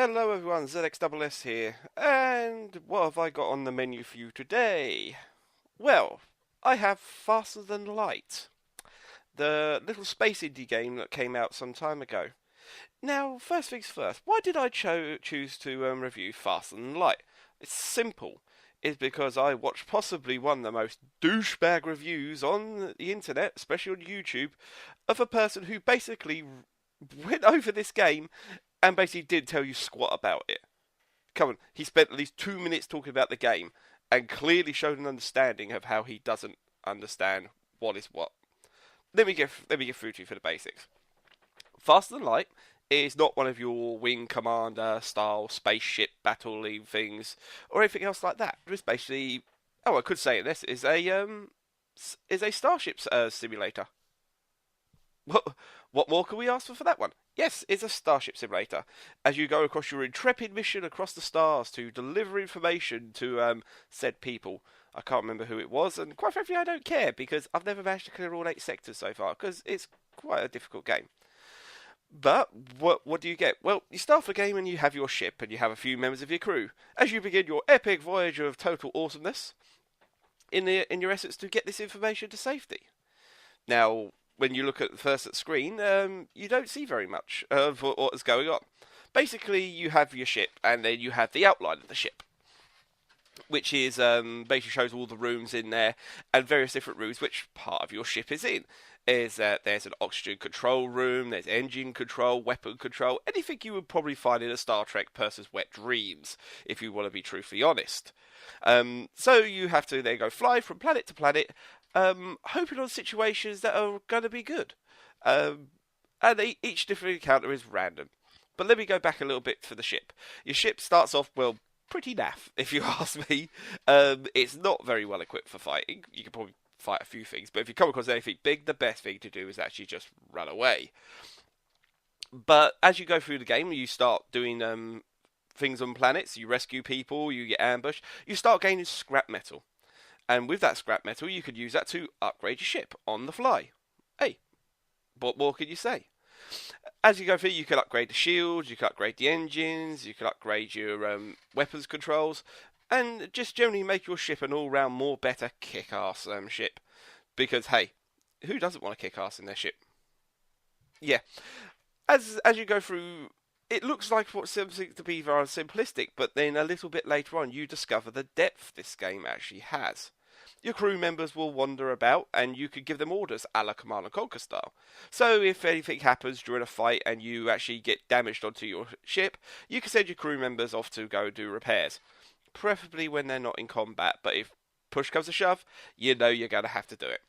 Hello everyone, ZXSS here, and what have I got on the menu for you today? Well, I have Faster Than Light, the little space indie game that came out some time ago. Now, first things first, why did I choose to review Faster Than Light? It's simple. It's because I watched possibly one of the most douchebag reviews on the internet, especially on YouTube, of a person who basically went over this game and basically didn't tell you squat about it. Come on, he spent at least 2 minutes talking about the game and clearly showed an understanding of how he doesn't understand what is what. Let me get through to you for the basics. Faster Than Light is not one of your Wing Commander style spaceship battle things or anything else like that. It's basically, I could say this is a starship simulator. What more can we ask for that one? Yes, it's a starship simulator. As you go across your intrepid mission across the stars to deliver information to said people. I can't remember who it was, and quite frankly, I don't care because I've never managed to clear all 8 sectors so far because it's quite a difficult game. But what do you get? Well, you start the game and you have your ship and you have a few members of your crew as you begin your epic voyage of total awesomeness in your efforts to get this information to safety. Now, when you look at first at screen, you don't see very much of what is going on. Basically, you have your ship, and then you have the outline of the ship, which is basically shows all the rooms in there and various different rooms which part of your ship is in. There's an oxygen control room, there's engine control, weapon control, anything you would probably find in a Star Trek person's wet dreams, if you want to be truthfully honest. So you have to then go fly from planet to planet, hoping on situations that are going to be good. And each different encounter is random. But let me go back a little bit for the ship. Your ship starts off, well, pretty naff, if you ask me. It's not very well equipped for fighting. You can probably fight a few things, but if you come across anything big, the best thing to do is actually just run away. But as you go through the game, you start doing things on planets, you rescue people, you get ambushed, you start gaining scrap metal. And with that scrap metal, you could use that to upgrade your ship on the fly. Hey, what more can you say? As you go through, you can upgrade the shields, you can upgrade the engines, you can upgrade your weapons controls, and just generally make your ship an all-round more better kick-ass ship. Because, hey, who doesn't want to kick ass in their ship? Yeah. As you go through, it looks like what seems to be very simplistic, but then a little bit later on, you discover the depth this game actually has. Your crew members will wander about, and you can give them orders a la Command and Conquer style. So if anything happens during a fight and you actually get damaged onto your ship, you can send your crew members off to go do repairs. Preferably when they're not in combat, but if push comes to shove, you know you're going to have to do it.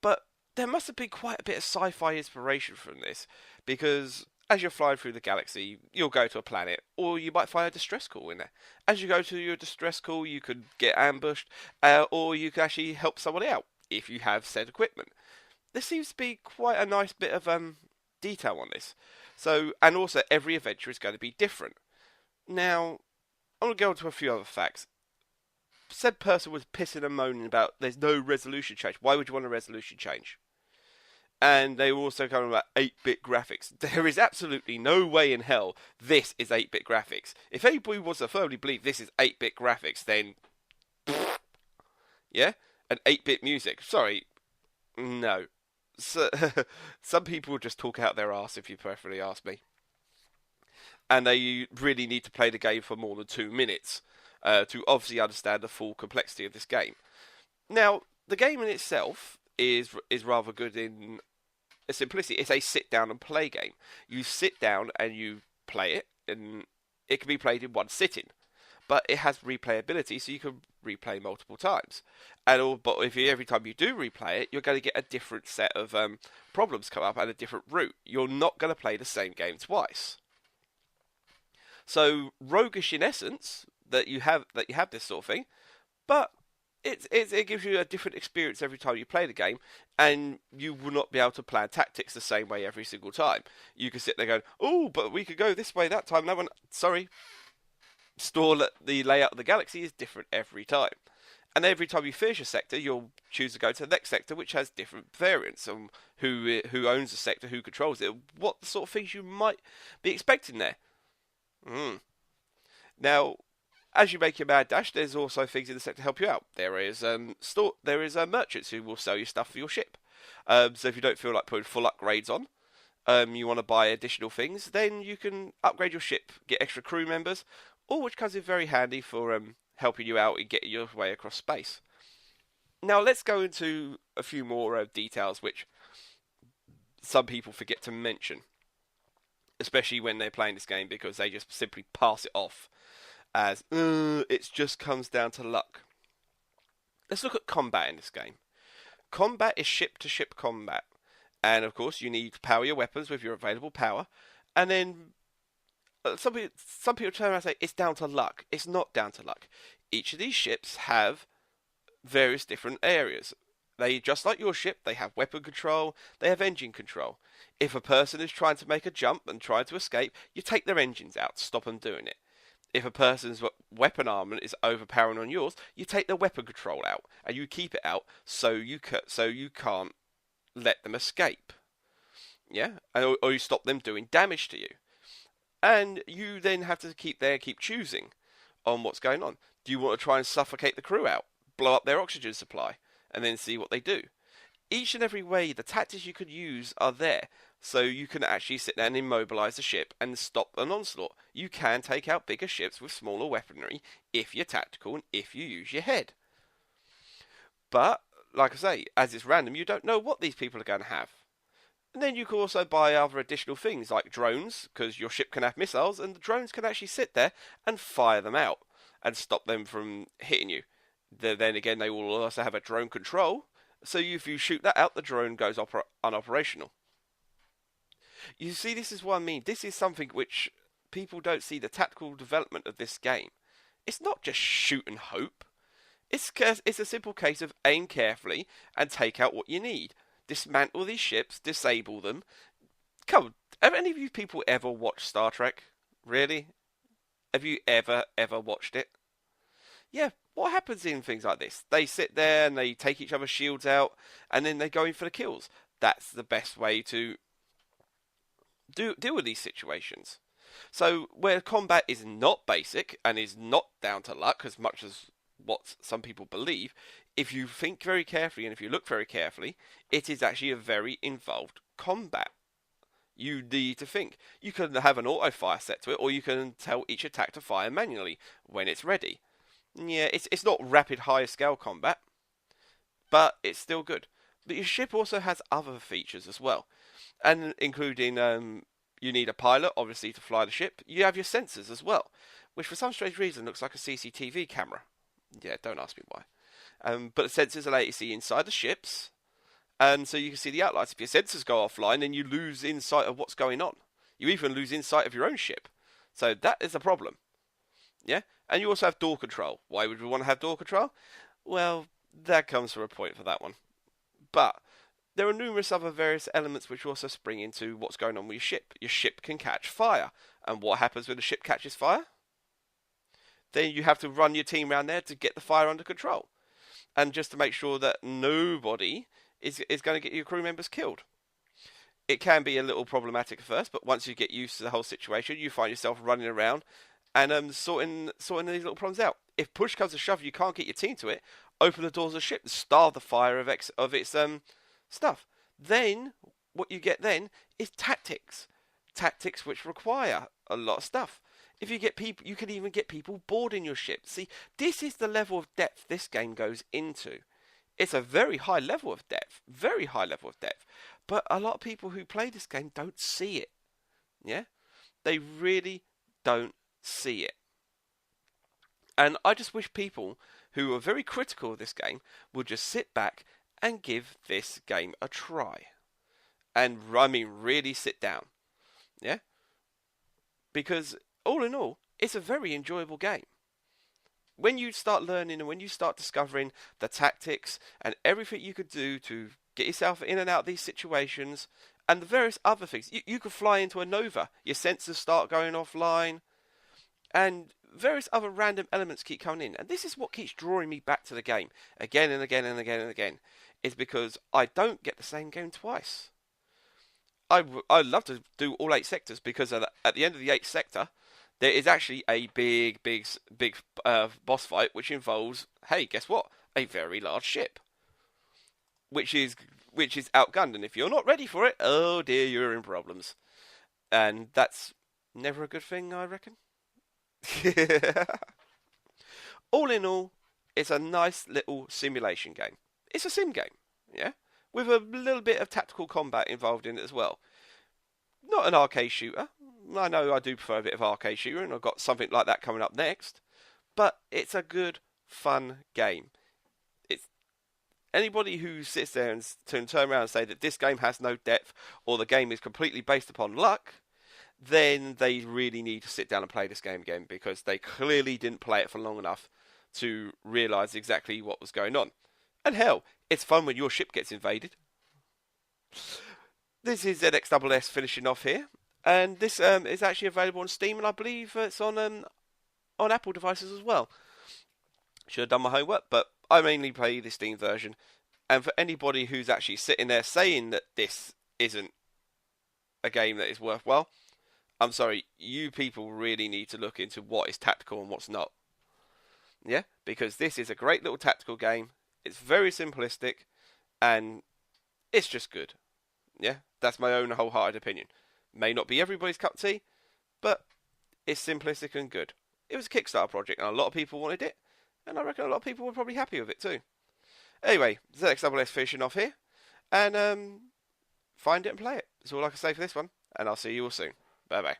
But there must have been quite a bit of sci-fi inspiration from this, because as you're flying through the galaxy, you'll go to a planet, or you might find a distress call in there. As you go to your distress call, you could get ambushed, or you can actually help someone out, if you have said equipment. There seems to be quite a nice bit of detail on this. So, and also, every adventure is going to be different. Now, I'm going to go on to a few other facts. Said person was pissing and moaning about there's no resolution change. Why would you want a resolution change? And they were also coming about 8-bit graphics. There is absolutely no way in hell this is 8-bit graphics. If anybody wants to firmly believe this is 8-bit graphics, then yeah, and 8-bit music. Sorry, no. So, some people just talk out their arse if you preferably ask me. And they really need to play the game for more than 2 minutes to obviously understand the full complexity of this game. Now, the game in itself is rather good in simplicity. It's a sit down and play game. You sit down and you play it, and it can be played in one sitting. But it has replayability, so you can replay multiple times. But if every time you do replay it, you're going to get a different set of problems come up and a different route. You're not going to play the same game twice. So roguish in essence that you have this sort of thing, but it gives you a different experience every time you play the game, and you will not be able to plan tactics the same way every single time. You can sit there going, oh, but we could go this way that time. No one, sorry. The layout of the galaxy is different every time. And every time you finish a sector, you'll choose to go to the next sector, which has different variants on who owns the sector, who controls it, what sort of things you might be expecting there. Mm. Now, as you make your mad dash, there's also things in the set to help you out. There is merchants who will sell you stuff for your ship. So if you don't feel like putting full upgrades on, you want to buy additional things, then you can upgrade your ship, get extra crew members, all which comes in very handy for helping you out in getting your way across space. Now let's go into a few more details which some people forget to mention, especially when they're playing this game because they just simply pass it off as it just comes down to luck. Let's look at combat in this game. Combat is ship to ship combat, and of course you need to power your weapons with your available power, and then some people turn around and say it's down to luck. It's not down to luck. Each of these ships have various different areas. They, just like your ship, they have weapon control, they have engine control. If a person is trying to make a jump and trying to escape, you take their engines out, stop them doing it. If a person's weapon armament is overpowering on yours, you take the weapon control out and you keep it out so you can't let them escape. Yeah, or you stop them doing damage to you. And you then have to keep choosing on what's going on. Do you want to try and suffocate the crew out, blow up their oxygen supply, and then see what they do? Each and every way, the tactics you could use are there, so you can actually sit there and immobilize the ship and stop an onslaught. You can take out bigger ships with smaller weaponry if you're tactical and if you use your head. But, like I say, as it's random, you don't know what these people are going to have. And then you can also buy other additional things like drones, because your ship can have missiles, and the drones can actually sit there and fire them out and stop them from hitting you. Then again, they will also have a drone control, so if you shoot that out, the drone goes unoperational. You see, this is what I mean. This is something which people don't see the tactical development of this game. It's not just shoot and hope. It's a simple case of aim carefully and take out what you need. Dismantle these ships, disable them. Come on, have any of you people ever watched Star Trek? Really? Have you ever watched it? Yeah, what happens in things like this? They sit there and they take each other's shields out and then they go in for the kills. That's the best way to deal with these situations. So, where combat is not basic and is not down to luck as much as what some people believe, if you think very carefully and if you look very carefully, it is actually a very involved combat. You need to think. You can have an auto fire set to it, or you can tell each attack to fire manually when it's ready. Yeah, it's not rapid high scale combat, but it's still good. But your ship also has other features as well, and including you need a pilot, obviously, to fly the ship. You have your sensors as well, which for some strange reason looks like a CCTV camera. Yeah, don't ask me why. But the sensors allow you to see inside the ships, and so you can see the outlines. If your sensors go offline, then you lose insight of what's going on. You even lose insight of your own ship. So that is a problem. Yeah? And you also have door control. Why would we want to have door control? Well, that comes from a point for that one. But there are numerous other various elements which also spring into what's going on with your ship. Your ship can catch fire. And what happens when the ship catches fire? Then you have to run your team around there to get the fire under control. And just to make sure that nobody is going to get your crew members killed. It can be a little problematic at first, but once you get used to the whole situation, you find yourself running around and sorting these little problems out. If push comes to shove, you can't get your team to it. Open the doors of the ship and starve the fire of its stuff. Then what you get then is tactics which require a lot of stuff. If you get people, you can even get people boarding your ship. See, this is the level of depth this game goes into. It's a very high level of depth, but a lot of people who play this game don't see it. Yeah, they really don't see it. And I just wish people who are very critical of this game would just sit back and give this game a try. And I mean, really sit down. Yeah, because all in all, it's a very enjoyable game. When you start learning and when you start discovering the tactics and everything you could do to get yourself in and out of these situations and the various other things, you could fly into a nova, your sensors start going offline, and various other random elements keep coming in. And this is what keeps drawing me back to the game again and again and again and again, is because I don't get the same game twice. I'd love to do all 8 sectors because at the end of the 8th sector, There is actually a big boss fight which involves, hey, guess what? A very large ship, which is outgunned, and if you're not ready for it, oh dear, you're in problems, and that's never a good thing, I reckon. All in all, it's a nice little simulation game. It's a sim game, yeah, with a little bit of tactical combat involved in it as well. Not an arcade shooter. I know I do prefer a bit of arcade shooter, and I've got something like that coming up next. But it's a good, fun game. It's anybody who sits there and turn around and say that this game has no depth or the game is completely based upon luck, then they really need to sit down and play this game again, because they clearly didn't play it for long enough to realise exactly what was going on. And hell, it's fun when your ship gets invaded. This is ZXSS finishing off here, and this is actually available on Steam, and I believe it's on Apple devices as well. Should have done my homework, but I mainly play the Steam version. And for anybody who's actually sitting there saying that this isn't a game that is worthwhile, I'm sorry, you people really need to look into what is tactical and what's not. Yeah, because this is a great little tactical game. It's very simplistic, and it's just good. Yeah, that's my own wholehearted opinion. May not be everybody's cup of tea, but it's simplistic and good. It was a Kickstarter project, and a lot of people wanted it, and I reckon a lot of people were probably happy with it too. Anyway, ZXSS finishing off here, and find it and play it. That's all I can say for this one, and I'll see you all soon. Bye bye.